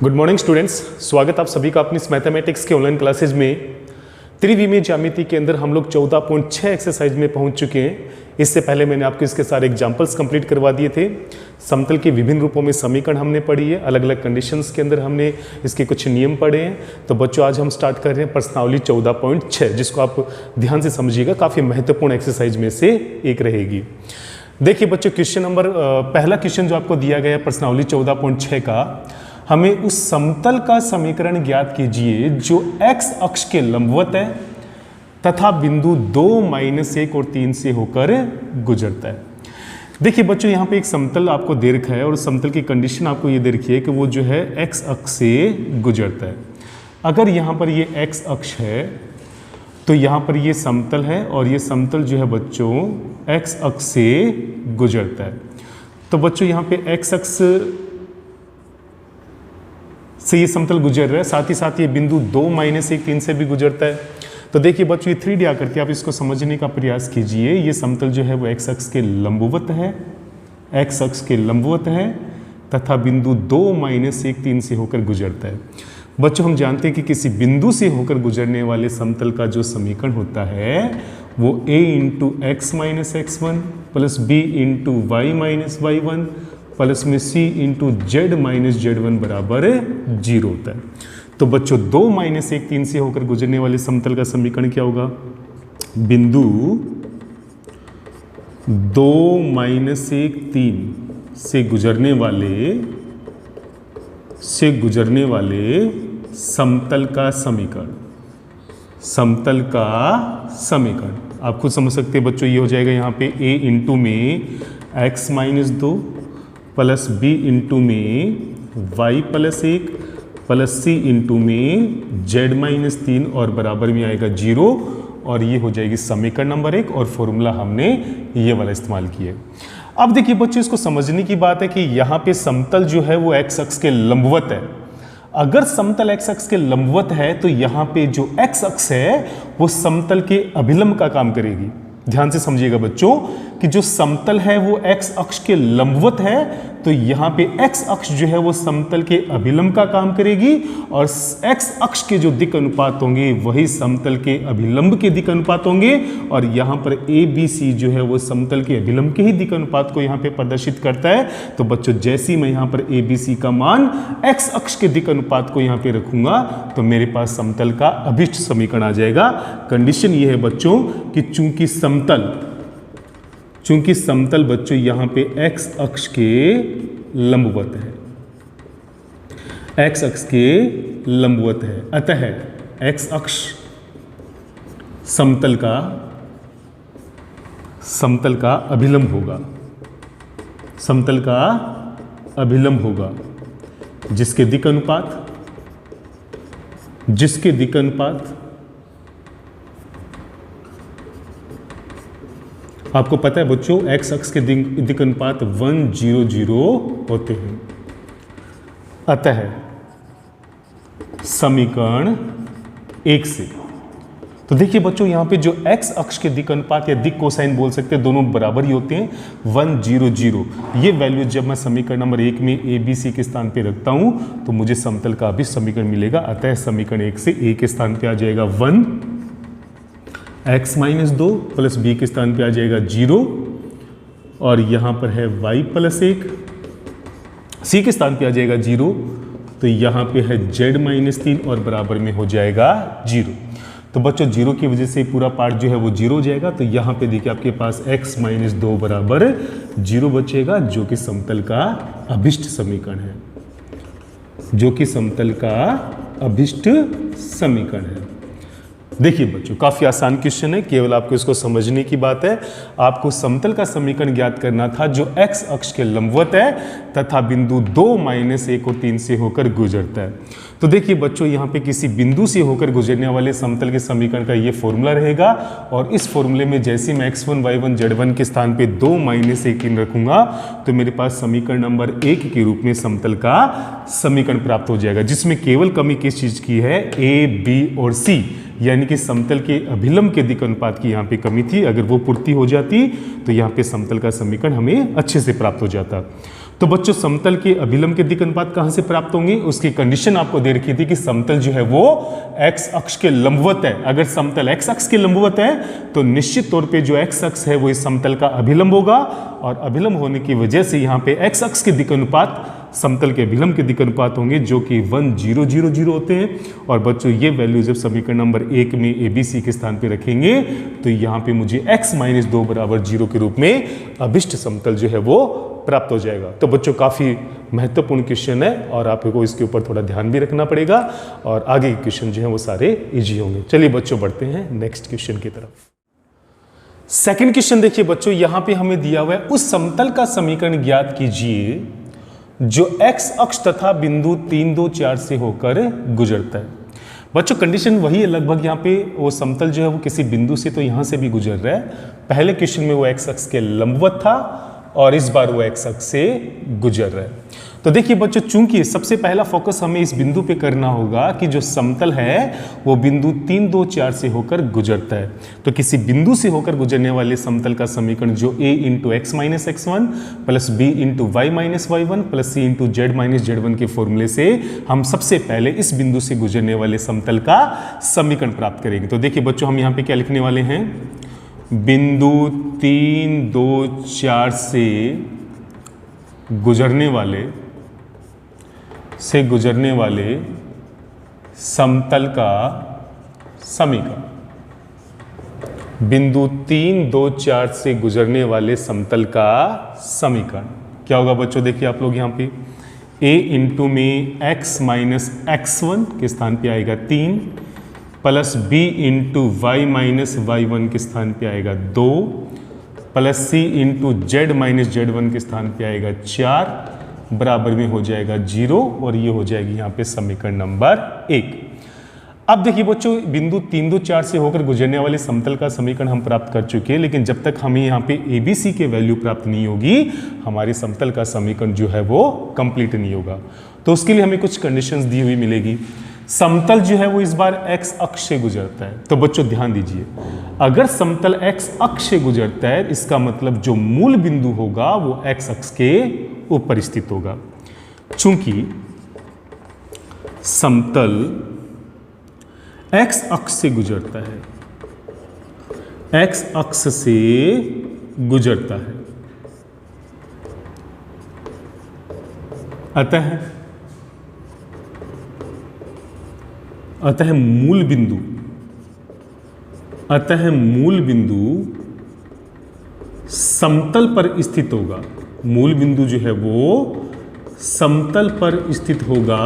Good morning students, स्वागत आप सभी का अपनी इस मैथमेटिक्स के ऑनलाइन क्लासेज में। त्रिविमीय ज्यामिति के अंदर हम लोग 14.6 एक्सरसाइज में पहुंच चुके हैं। इससे पहले मैंने आपको इसके सारे एग्जांपल्स कंप्लीट करवा दिए थे। समतल के विभिन्न रूपों में समीकरण हमने पढ़ी है, अलग अलग कंडीशंस के अंदर हमने इसके कुछ नियम पढ़े हैं। तो बच्चों आज हम स्टार्ट कर रहे हैं प्रश्नावली 14.6, जिसको आप ध्यान से समझिएगा, काफ़ी महत्वपूर्ण एक्सरसाइज में से एक रहेगी। देखिए बच्चों, क्वेश्चन नंबर पहला क्वेश्चन जो आपको दिया गया है प्रश्नावली 14.6 का, हमें उस समतल का समीकरण ज्ञात कीजिए जो x अक्ष के लंबवत है तथा बिंदु 2, -1 और 3 से होकर गुजरता है। देखिए बच्चों, यहाँ पे एक समतल आपको दे रखा है और समतल की कंडीशन आपको ये दे रखी है कि वो जो है x अक्ष से गुजरता है। अगर यहाँ पर ये x अक्ष है तो यहाँ पर ये समतल है और ये समतल जो है बच्चों x अक्ष से गुजरता है। तो बच्चों यहाँ पे x अक्ष से ये समतल गुजर रहा है, साथ ही साथ ये बिंदु 2, -1, 3 से भी गुजरता है। तो देखिए बच्चों, ये 3D आकर के आप इसको समझने का प्रयास कीजिए। ये समतल जो है वो x अक्ष के लंबवत है, x अक्ष के लंबवत है तथा बिंदु 2, -1, 3 से होकर गुजरता है। बच्चों हम जानते हैं कि किसी बिंदु से होकर गुजरने वाले समतल का जो समीकरण होता है वो a × x - x1 plus b × y - y1 plus में c × z - z1 बराबर 0 होता है। तो बच्चों 2, -1, 3 से होकर गुजरने वाले समतल का समीकरण क्या होगा? बिंदु 2, -1, 3 से गुजरने वाले समतल का समीकरण, समतल का समीकरण आप खुद समझ सकते हैं बच्चों। ये हो जाएगा यहाँ पे a × में x - 2 प्लस b × में y + 1 प्लस c × में z - 3 और बराबर में आएगा 0 और ये हो जाएगी समीकरण नंबर 1 और फॉर्मूला हमने ये वाला इस्तेमाल किया। अब देखिए बच्चों, इसको समझने की बात है कि यहाँ पे समतल जो है वो x अक्ष के लंबवत है। अगर समतल x अक्ष के लंबवत है तो यहाँ पे जो x अक्ष है वो समतल के अभिलंब का काम करेगी। ध्यान से समझिएगा बच्चों कि जो समतल है वो x अक्ष के लंबवत है, तो यहाँ पे x अक्ष जो है वो समतल के अभिलंब का काम करेगी और x अक्ष के जो दिक् अनुपात होंगे वही समतल के अभिलंब के दिक् अनुपात होंगे। और यहाँ पर ABC जो है वो समतल के अभिलंब के ही दिक् अनुपात को यहाँ पे प्रदर्शित करता है। तो बच्चों जैसे ही मैं यहाँ पर ABC का मान x अक्ष के दिक् अनुपात को यहाँ पे रखूंगा तो मेरे पास समतल का अभिष्ट समीकरण आ जाएगा। कंडीशन ये है बच्चों कि चूंकि समतल बच्चों यहाँ पे x अक्ष के लंबवत है, x अक्ष के लंबवत है, अतः x अक्ष समतल का अभिलंब होगा, समतल का अभिलंब होगा जिसके दिक् अनुपात आपको पता है बच्चों x अक्ष के दिक् अनुपात 1, 0, 0 होते हैं। अतः समीकरण 1 से, तो देखिए बच्चों यहाँ पे जो x अक्ष के दिक् अनुपात या दिक् कोसाइन बोल सकते हैं, दोनों बराबर ही होते हैं 1, 0, 0। ये वैल्यू जब मैं समीकरण नंबर 1 में ABC के स्थान पे रखता हूं तो मुझे समतल का अभिष्ट समीकरण मिलेगा। अतः समीकरण 1 से a के स्थान पे आ जाएगा 1, x - 2 प्लस b के स्थान पे आ जाएगा 0 और यहाँ पर है y + 1, c के स्थान पे आ जाएगा 0, तो यहाँ पे है z - 3 और बराबर में हो जाएगा 0। तो बच्चों 0 की वजह से पूरा पार्ट जो है वो 0 हो जाएगा। तो यहाँ पे देखिए आपके पास x - 2 बराबर 0 बचेगा, जो कि समतल का अभिष्ट समीकरण है, जो कि समतल का अभिष्ट समीकरण है। देखिए बच्चों, काफ़ी आसान क्वेश्चन है, केवल आपको इसको समझने की बात है। आपको समतल का समीकरण ज्ञात करना था जो x अक्ष के लंबवत है तथा बिंदु 2, -1 और 3 से होकर गुजरता है। तो देखिए बच्चों, यहाँ पे किसी बिंदु से होकर गुजरने वाले समतल के समीकरण का ये फॉर्मूला रहेगा और इस फॉर्मूले में जैसे मैं x1, y1, z1 के स्थान पे 2, -1, 3 रखूंगा तो मेरे पास समीकरण नंबर 1 के रूप में समतल का समीकरण प्राप्त हो जाएगा, जिसमें केवल कमी किस चीज़ की है? A, B और C, यानी कि समतल के अभिलंब के दिक् अनुपात की यहाँ पे कमी थी। अगर वो पूर्ति हो जाती तो यहाँ पे समतल का समीकरण हमें अच्छे से प्राप्त हो जाता। तो बच्चों समतल के अभिलंब के दिक् अनुपात कहां से प्राप्त होंगे? उसकी कंडीशन आपको दे रखी थी कि समतल जो है वो x अक्ष के लंबवत है। अगर समतल x अक्ष के लंबवत है तो निश्चित तौर पे जो x अक्ष है वो इस समतल का अभिलंब होगा, और अभिलंब होने की वजह से यहाँ पे x अक्ष के दिक् अनुपात समतल के अभिलंब के दिक् अनुपात होंगे जो कि 1 0 0 0 होते हैं। और बच्चों ये वैल्यू जब समीकरण नंबर 1 में ABC के स्थान पे रखेंगे तो यहाँ पे मुझे x - 2 = 0 के रूप में अभिष्ट समतल जो है वो प्राप्त हो जाएगा। तो बच्चों काफी महत्वपूर्ण क्वेश्चन है और आपको इसके ऊपर थोड़ा ध्यान भी रखना पड़ेगा, और आगे के क्वेश्चन जो है वो सारे इजी होंगे। चलिए बच्चों बढ़ते हैं नेक्स्ट क्वेश्चन की तरफ। सेकंड क्वेश्चन देखिए बच्चों, यहां पे हमें दिया हुआ है उस समतल का समीकरण ज्ञात कीजिए जो x अक्ष तथा बिंदु 3 2 4 से होकर गुजरता है। बच्चों कंडीशन वही है लगभग, यहाँ पे वो समतल जो है वो किसी बिंदु से तो यहां से भी गुजर रहा है। पहले क्वेश्चन में वो x अक्ष के लंबवत था और इस बार वो x अक्ष से गुजर रहा है। तो देखिए बच्चों, चूंकि सबसे पहला फोकस हमें इस बिंदु पे करना होगा कि जो समतल है वो बिंदु 3 2 4 से होकर गुजरता है। तो किसी बिंदु से होकर गुजरने वाले समतल का समीकरण जो a × x - x1 + b × y - y1 + c × z - z1 के फॉर्मूले से हम सबसे पहले इस बिंदु से गुजरने वाले समतल का समीकरण प्राप्त करेंगे। तो देखिए बच्चों, हम यहाँ पे क्या लिखने वाले हैं? बिंदु 3 2 4 से गुजरने वाले समतल का समीकरण। बिंदु 3 2 4 से गुजरने वाले समतल का समीकरण क्या होगा बच्चों? देखिए आप लोग यहाँ पे a × में x - x1 के स्थान पे आएगा 3 + b × y - y1 के स्थान पे आएगा 2 + c × z - z1 के स्थान पे आएगा 4 बराबर में हो जाएगा 0, और ये हो जाएगी यहाँ पे समीकरण नंबर 1। अब देखिए बच्चों, बिंदु 3 2 4 से होकर गुजरने वाले समतल का समीकरण हम प्राप्त कर चुके हैं, लेकिन जब तक हमें यहाँ पे ABC के वैल्यू प्राप्त नहीं होगी हमारे समतल का समीकरण जो है वो कंप्लीट नहीं होगा। तो उसके लिए हमें कुछ कंडीशंस दी हुई मिलेगी। समतल जो है वो इस बार x अक्ष से गुजरता है। तो बच्चों ध्यान दीजिए, अगर समतल x अक्ष से गुजरता है इसका मतलब जो मूल बिंदु होगा वो x अक्ष के ऊपर स्थित होगा। चूंकि समतल x अक्ष से गुजरता है, x अक्ष से गुजरता है, अतः मूल बिंदु समतल पर स्थित होगा। मूल बिंदु जो है वो समतल पर स्थित होगा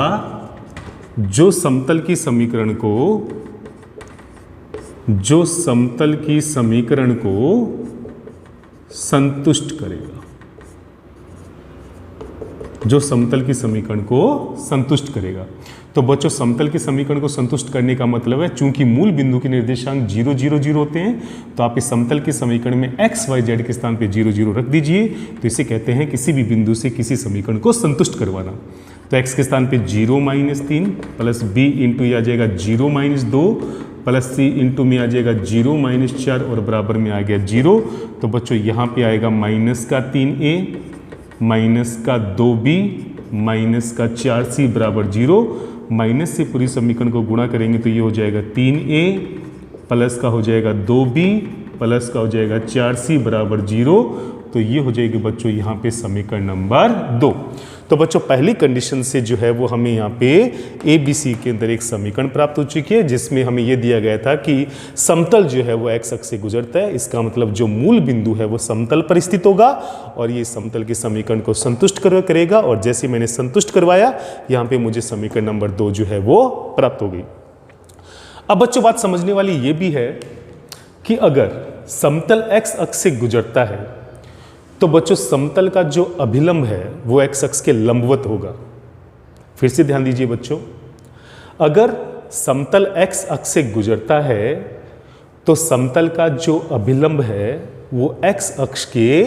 जो समतल की समीकरण को संतुष्ट करेगा, जो समतल की समीकरण को संतुष्ट करेगा। तो बच्चों समतल के समीकरण को संतुष्ट करने का मतलब है, चूंकि मूल बिंदु के निर्देशांक 0 0 0 होते हैं तो आप इस समतल के समीकरण में x y z के स्थान पे 0 0 रख दीजिए। तो इसे कहते हैं किसी भी बिंदु से किसी समीकरण को संतुष्ट करवाना। तो x के स्थान पे 0 - 3 + b × ये आ जाएगा 0 - 2 + c × में आ जाएगा 0 - 4 और बराबर में आ गया 0। तो बच्चों यहाँ पे आएगा -3a -2b -4c बराबर 0। माइनस से पूरी समीकरण को गुणा करेंगे तो ये हो जाएगा 3a प्लस का हो जाएगा 2b प्लस का हो जाएगा 4c बराबर 0। तो ये हो जाएगी बच्चों यहाँ पे समीकरण नंबर 2। तो बच्चों पहली कंडीशन से जो है वो हमें यहाँ पे ABC के अंदर एक समीकरण प्राप्त हो चुकी है, जिसमें हमें ये दिया गया था कि समतल जो है वो x अक्ष से गुजरता है। इसका मतलब जो मूल बिंदु है वो समतल पर स्थित होगा और ये समतल के समीकरण को संतुष्ट करेगा। और जैसे मैंने संतुष्ट करवाया यहाँ पे मुझे समीकरण नंबर 2 जो है वो प्राप्त हो गई। अब बच्चों बात समझने वाली ये भी है कि अगर समतल x अक्ष से गुजरता है तो बच्चों समतल का जो अभिलंब है वो x अक्ष के लंबवत होगा। फिर से ध्यान दीजिए बच्चों, अगर समतल x अक्ष से गुजरता है तो समतल का जो अभिलंब है वो x अक्ष के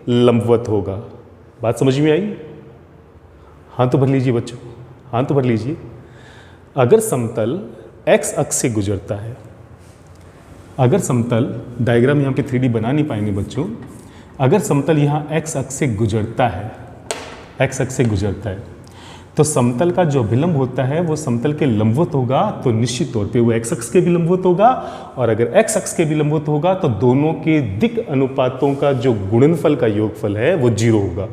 लंबवत होगा। बात समझ में आई? हाँ तो भर लीजिए बच्चों, हाँ तो भर लीजिए। अगर समतल x अक्ष से गुजरता है, अगर समतल, डायग्राम यहाँ पे 3D बना नहीं पाएंगे बच्चों, अगर समतल यहाँ x अक्ष से गुजरता है, एक्स अक्ष से गुजरता है। तो समतल का जो अभिलंब होता है वो समतल के लंबवत होगा, तो निश्चित तौर पे वो एक्स अक्ष के भी लंबवत होगा, और अगर एक्स अक्ष के भी लंबवत होगा तो दोनों के दिक् अनुपातों का जो गुणनफल का योगफल है वो 0 होगा,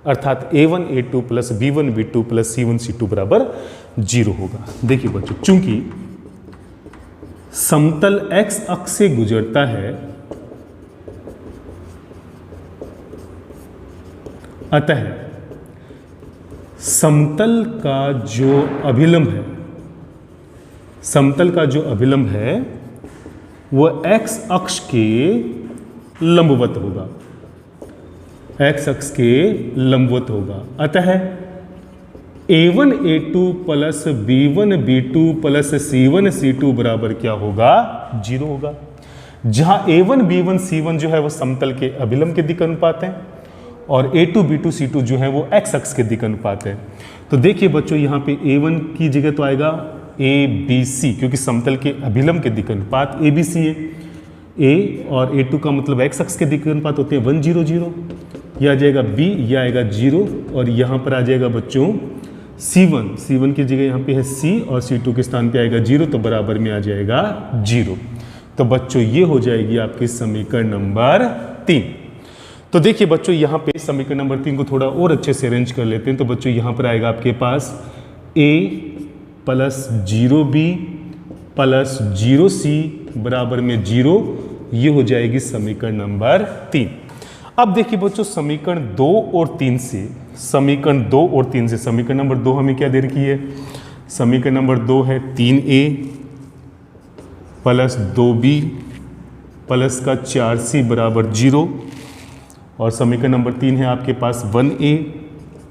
अर्थात a1 a2 plus b1 b2 plus c1 c2 बराबर 0 होगा। देखिए बच्चों, चूंकि समतल एक्स अक्ष से गुजरता है, अतः समतल का जो अभिलंब है, समतल का जो अभिलंब है वो एक्स अक्ष के लंबवत होगा, एक्स अक्ष के लंबवत होगा। अतः a1 a2 plus b1 b2 plus c1 c2 बराबर क्या होगा? 0 होगा। जहां a1 b1 c1 जो है वो समतल के अभिलंब के दिक् अनुपात है, और a2 b2 c2 जो है वो x अक्ष के दिक् अनुपात है। तो देखिए बच्चों, यहाँ पे a1 की जगह तो आएगा abc, क्योंकि समतल के अभिलंब के दिक् अनुपात abc है। a और a2 का मतलब x अक्ष के दिक् अनुपात होते हैं 1 0 0, यह आ जाएगा b, यह आएगा 0, और यहाँ पर आ जाएगा बच्चों c1 की जगह यहाँ पे है c, और c2 के स्थान पे आएगा 0, तो बराबर में आ जाएगा 0। तो बच्चों ये हो जाएगी आपकी समीकरण नंबर 3। तो देखिए बच्चों, यहाँ पे समीकरण नंबर 3 को थोड़ा और अच्छे से अरेंज कर लेते हैं। तो बच्चों यहाँ पर आएगा आपके पास a plus 0b plus 0c बराबर में 0, ये हो जाएगी समीकरण नंबर 3। अब देखिए बच्चों, समीकरण 2 और 3 से, समीकरण 2 और 3 से समीकरण नंबर 2 हमें क्या दे रखी है? समीकरण नंबर 2 है 3a प्लस 2b प्लस का 4c बराबर 0, और समीकरण नंबर 3 है आपके पास 1a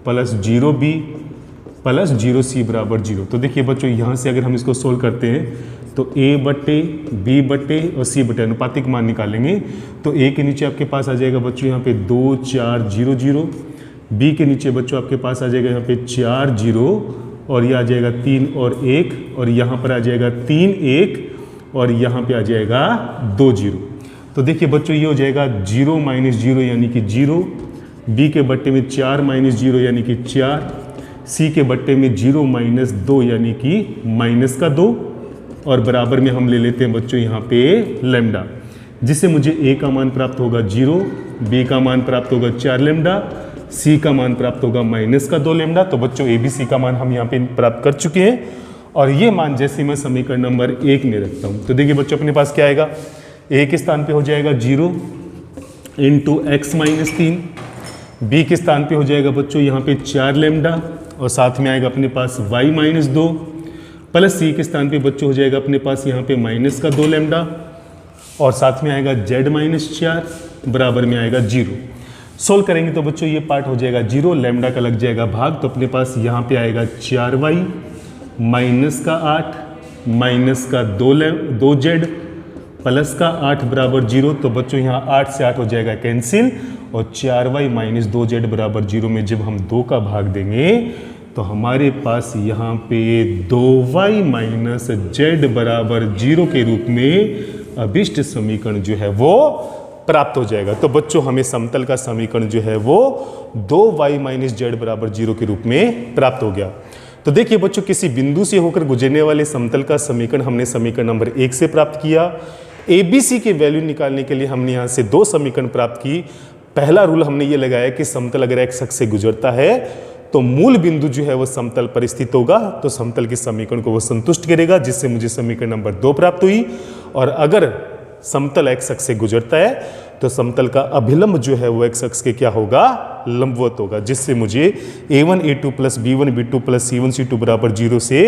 plus 0b plus 0c बराबर 0। तो देखिए बच्चों, यहाँ से अगर हम इसको सोल्व करते हैं तो a बटे b बटे और c बटे अनुपातिक मान निकालेंगे, तो a के नीचे आपके पास आ जाएगा बच्चों यहाँ पे 2 4 0 0, b के नीचे बच्चों आपके पास आ जाएगा यहाँ पे 4 0, और यह आ जाएगा 3 और 1, और यहाँ पर आ जाएगा 3 1, और यहाँ पे आ जाएगा 2 0। तो देखिए बच्चों, ये हो जाएगा 0 माइनस 0 यानी कि 0, b के बट्टे में 4 माइनस 0 यानी कि 4, c के बट्टे में 0 माइनस 2 यानी कि माइनस का 2, और बराबर में हम ले लेते हैं बच्चों यहाँ पे लैम्डा, जिससे मुझे a का मान प्राप्त होगा 0, b का मान प्राप्त होगा 4 लैम्डा, c का मान प्राप्त होगा माइनस का 2 लैम्डा। तो बच्चों a b c का मान हम यहाँ पे प्राप्त कर चुके हैं, और ये मान जैसे मैं समीकरण नंबर 1 में रखता हूँ, तो देखिए बच्चों अपने पास क्या आएगा? a के स्थान पे हो जाएगा 0 इंटू एक्स माइनस 3, b के स्थान पे हो जाएगा बच्चों यहाँ पे 4 लैम्डा, और साथ में आएगा अपने पास y माइनस 2, प्लस c के स्थान पे बच्चों हो जाएगा अपने पास यहाँ पे माइनस का 2 लैम्डा, और साथ में आएगा z माइनस 4 बराबर में आएगा 0। सोल्व करेंगे तो बच्चों ये पार्ट हो जाएगा 0, लैम्डा का लग जाएगा भाग, तो अपने पास यहाँ पे आएगा 4y माइनस का 8 माइनस का 2z प्लस का 8 बराबर 0। तो बच्चों यहाँ 8 से 8 हो जाएगा कैंसिल, और 4y माइनस 2z बराबर 0 में जब हम 2 का भाग देंगे तो हमारे पास यहाँ पे 2y माइनस z बराबर 0 के रूप में अभिष्ट समीकरण जो है वो प्राप्त हो जाएगा। तो बच्चों हमें समतल का समीकरण जो है वो 2y माइनस z बराबर 0 के रूप में प्राप्त हो गया। तो देखिए बच्चों, किसी बिंदु से होकर गुजरने वाले समतल का समीकरण हमने समीकरण नंबर 1 से प्राप्त किया। ABC की वैल्यू निकालने के लिए हमने यहाँ से 2 समीकरण प्राप्त की। पहला रूल हमने ये लगाया कि समतल अगर x अक्ष से गुजरता है तो मूल बिंदु जो है वो समतल पर स्थित होगा, तो समतल के समीकरण को वो संतुष्ट करेगा, जिससे मुझे समीकरण नंबर 2 प्राप्त हुई। और अगर समतल x अक्ष से गुजरता है तो समतल का अभिलंब जो है वो x अक्ष के क्या होगा? लंबवत होगा, जिससे मुझे a1 a2 plus b1 b2 plus c1 c2 बराबर 0 से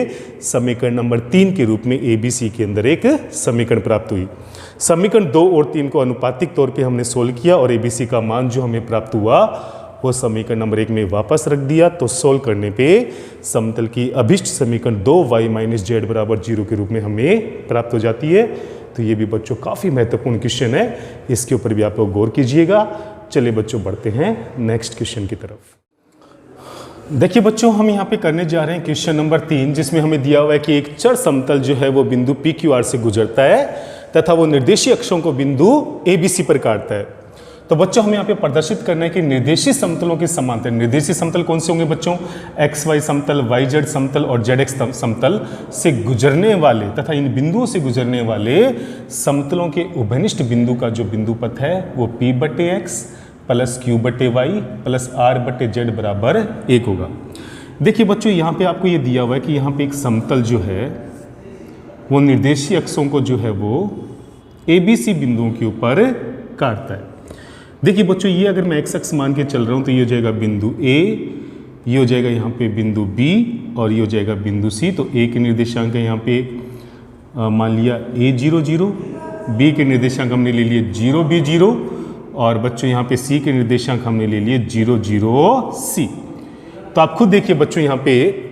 समीकरण नंबर 3 के रूप में ABC के अंदर एक समीकरण प्राप्त हुई। समीकरण 2 और 3 को अनुपातिक तौर पे हमने सोल्व किया, और ABC का मान जो हमें प्राप्त हुआ वो समीकरण नंबर 1 में वापस रख दिया। तो सोल्व करने पे समतल की अभिष्ट समीकरण 2y माइनस जेड बराबर 0 के रूप में हमें प्राप्त हो जाती है। तो ये भी बच्चों काफ़ी महत्वपूर्ण क्वेश्चन है, इसके ऊपर भी आप लोग गौर कीजिएगा। चलिए बच्चों बढ़ते हैं नेक्स्ट क्वेश्चन की तरफ। देखिए बच्चों, हम यहाँ पे करने जा रहे हैं क्वेश्चन नंबर 3, जिसमें हमें दिया हुआ है कि एक चर समतल जो है वो बिंदु PQR से गुजरता है तथा वो निर्देशीय अक्षों को बिंदु ABC पर काटता है। तो बच्चों हमें यहाँ पे प्रदर्शित करना है कि निर्देशित समतलों के समांतर, निर्देशित समतल कौन से होंगे बच्चों, एक्स वाई समतल, वाई जेड समतल और जेड एक्स समतल से गुजरने वाले तथा इन बिंदुओं से गुजरने वाले समतलों के उभयनिष्ठ बिंदु का जो बिंदु पथ है वो P बटे एक्स प्लस क्यू बटे वाई प्लस आर बटे जेड बराबर 1 होगा। देखिए बच्चों यहाँ पे आपको ये दिया हुआ है कि यहाँ पे एक समतल जो है वो निर्देशीय अक्षों को जो है वो ABC बिंदुओं के ऊपर काटता है। देखिए बच्चों ये अगर मैं एक्स अक्ष मान के चल रहा हूँ तो ये हो जाएगा बिंदु A, ये हो जाएगा यहाँ पे बिंदु B और ये हो जाएगा बिंदु C। तो A के निर्देशांक है यहाँ पे मान लिया A0 0, B के निर्देशांक हमने ले लिए 0 B 0 और बच्चों यहाँ पे C के निर्देशांक हमने ले लिए 0 0 C। तो आप खुद देखिए बच्चों यहाँ पे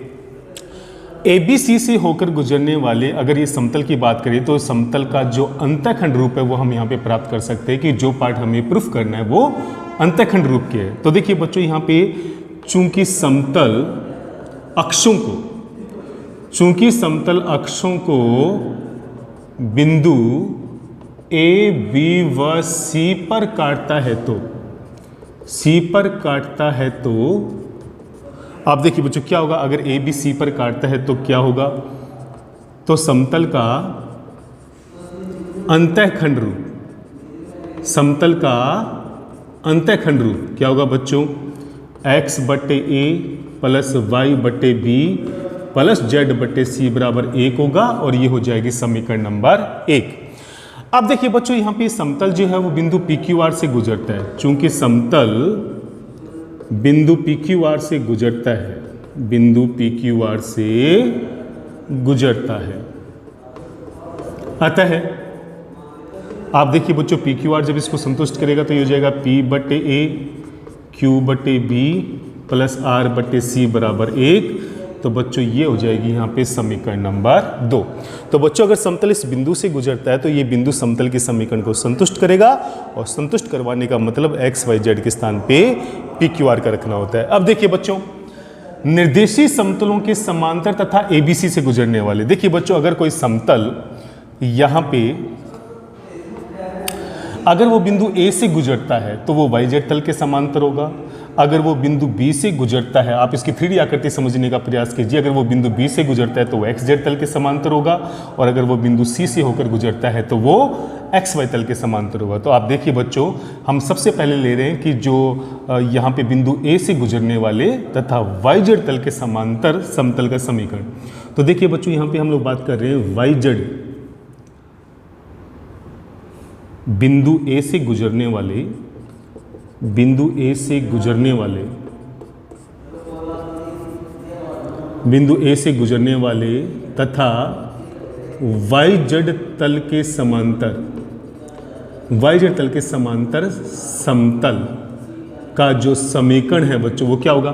ABC से होकर गुजरने वाले अगर ये समतल की बात करें तो समतल का जो अंतःखंड रूप है वो हम यहाँ पे प्राप्त कर सकते हैं कि जो पार्ट हमें प्रूफ करना है वो अंतःखंड रूप के है। तो देखिए बच्चों यहाँ पे चूंकि समतल समतल अक्षों को बिंदु A, B व C पर काटता है तो आप देखिए बच्चों क्या होगा, अगर ए बी सी पर काटता है तो क्या होगा, तो समतल का अंतःखंड रूप क्या होगा बच्चों, x बटे ए प्लस वाई बटे बी प्लस जेड बटे सी बराबर 1 होगा और ये हो जाएगी समीकरण नंबर 1। अब देखिए बच्चों यहाँ पे समतल जो है वो बिंदु पी क्यू आर से गुजरता है। चूंकि समतल बिंदु पी क्यू आर से गुजरता है, अतः आप देखिए बच्चों पी क्यू आर जब इसको संतुष्ट करेगा तो ये हो जाएगा P बटे ए क्यू बटे बी प्लस आर बटे सी बराबर 1। तो बच्चों ये हो जाएगी यहाँ पे समीकरण नंबर 2। तो बच्चों अगर समतल इस बिंदु से गुजरता है तो ये बिंदु समतल के समीकरण को संतुष्ट करेगा और संतुष्ट करवाने का मतलब एक्स वाई जेड के स्थान पे पी क्यू आर का रखना होता है। अब देखिए बच्चों निर्देशीय समतलों के समांतर तथा एबीसी से गुजरने वाले, देखिए बच्चों अगर कोई समतल यहाँ पे अगर वो बिंदु ए से गुजरता है तो वो वाई जेड तल के समांतर होगा। अगर वो बिंदु बी से गुजरता है, आप इसकी 3D आकृति समझने का प्रयास कीजिए, अगर वो बिंदु बी से गुजरता है तो वो एक्स जेड तल के समांतर होगा और अगर वो बिंदु सी से होकर गुजरता है तो वो एक्स वाई तल के समांतर होगा। तो आप देखिए बच्चों हम सबसे पहले ले रहे हैं कि जो यहाँ पे बिंदु ए से गुजरने वाले तथा वाई जेड तल के समांतर समतल का समीकरण। तो देखिए बच्चों यहाँ पे हम लोग बात कर रहे हैं वाई जेड बिंदु ए से गुजरने वाले तथा वाई जेड तल के समांतर समतल का जो समीकरण है बच्चों वो क्या होगा,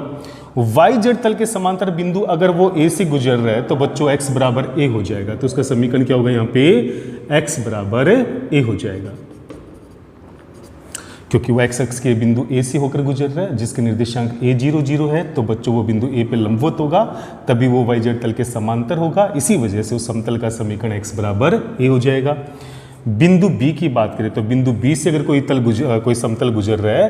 वाई जेड तल के समांतर बिंदु अगर वो ए से गुजर रहा है तो बच्चों x बराबर a हो जाएगा। तो उसका समीकरण क्या होगा, यहाँ पे x बराबर a हो जाएगा क्योंकि वो x अक्ष के बिंदु a से होकर गुजर रहा है जिसके निर्देशांक a0 0 है। तो बच्चों वो बिंदु a पे लंबवत होगा तभी वो वाई जेड तल के समांतर होगा। इसी वजह से उस समतल का समीकरण x बराबर a हो जाएगा। बिंदु b की बात करें तो बिंदु b से अगर कोई समतल गुजर रहा है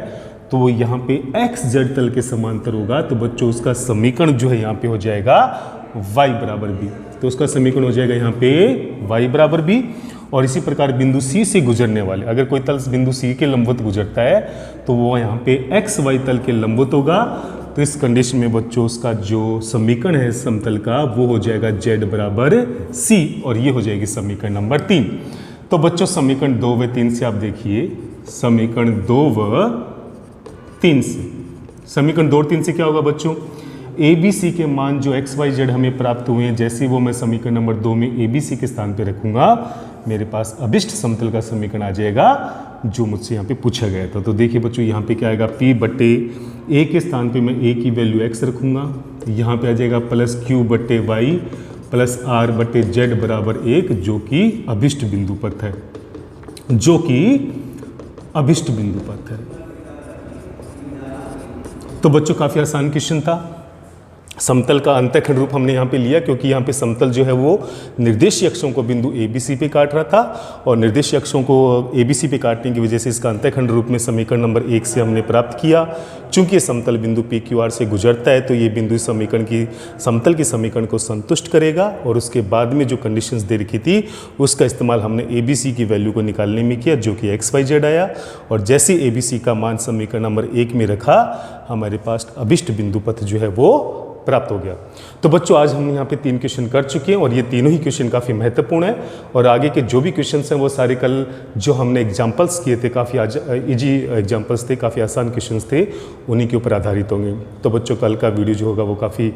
तो वो यहाँ पे एक्स जेड तल के समांतर होगा। तो बच्चों उसका समीकरण जो है यहाँ पे हो जाएगा y बराबर b। तो उसका समीकरण हो जाएगा यहाँ पे y बराबर b। और इसी प्रकार बिंदु C से गुजरने वाले अगर कोई तल बिंदु C के लंबवत गुजरता है तो वो यहाँ पे एक्स वाई तल के लंबवत होगा। तो इस कंडीशन में बच्चों उसका जो समीकरण है समतल का वो हो जाएगा z बराबर c और ये हो जाएगी समीकरण नंबर 3। तो बच्चों समीकरण 2 व 3 से आप देखिए, समीकरण 2 व 3 से, समीकरण 2 और 3 से क्या होगा बच्चों, ए बी सी के मान जो एक्स वाई जेड हमें प्राप्त हुए हैं जैसे वो मैं समीकरण नंबर 2 में ए बी सी के स्थान पे रखूंगा मेरे पास अभिष्ट समतल का समीकरण आ जाएगा जो मुझसे यहाँ पे पूछा गया था। तो देखिए बच्चों यहाँ पे क्या आएगा, p बटे a के स्थान पे मैं a की वैल्यू x रखूंगा, यहाँ पे आ जाएगा प्लस q बटे y प्लस r बटे z बराबर 1 जो कि अभिष्ट बिंदु पथ है, तो बच्चों काफी आसान क्वेश्चन था। समतल का अंतःखंड रूप हमने यहाँ पे लिया क्योंकि यहाँ पे समतल जो है वो निर्देशीय अक्षों को बिंदु ए बी सी पे काट रहा था और निर्देशीय अक्षों को ए बी सी पे काटने की वजह से इसका अंतःखंड रूप में समीकरण नंबर 1 से हमने प्राप्त किया। चूंकि ये समतल बिंदु पी क्यू आर से गुजरता है तो ये बिंदु समीकरण की समतल की समीकरण को संतुष्ट करेगा और उसके बाद में जो कंडीशंस दे रखी थी उसका इस्तेमाल हमने ए बी सी की वैल्यू को निकालने में किया जो कि एक्स वाई जेड आया और जैसे ए बी सी का मान समीकरण नंबर 1 में रखा हमारे पास अभिष्ट बिंदु पथ जो है वो प्राप्त हो गया। तो बच्चों आज हम यहाँ पे 3 क्वेश्चन कर चुके हैं और ये तीनों ही क्वेश्चन काफ़ी महत्वपूर्ण है और आगे के जो भी क्वेश्चंस हैं वो सारे कल जो हमने एग्जांपल्स किए थे काफ़ी इजी एग्जांपल्स थे, काफ़ी आसान क्वेश्चंस थे, उन्हीं के ऊपर आधारित होंगे। तो बच्चों कल का वीडियो जो होगा वो काफ़ी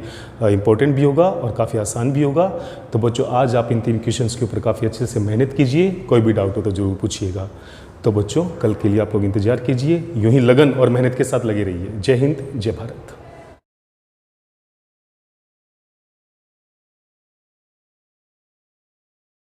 इंपॉर्टेंट भी होगा और काफ़ी आसान भी होगा। तो बच्चों आज आप इन 3 क्वेश्चन के ऊपर काफ़ी अच्छे से मेहनत कीजिए, कोई भी डाउट हो तो ज़रूर पूछिएगा। तो बच्चों कल के लिए आप लोग इंतजार कीजिए, यूँ ही लगन और मेहनत के साथ लगे रहिए। जय हिंद, जय भारत।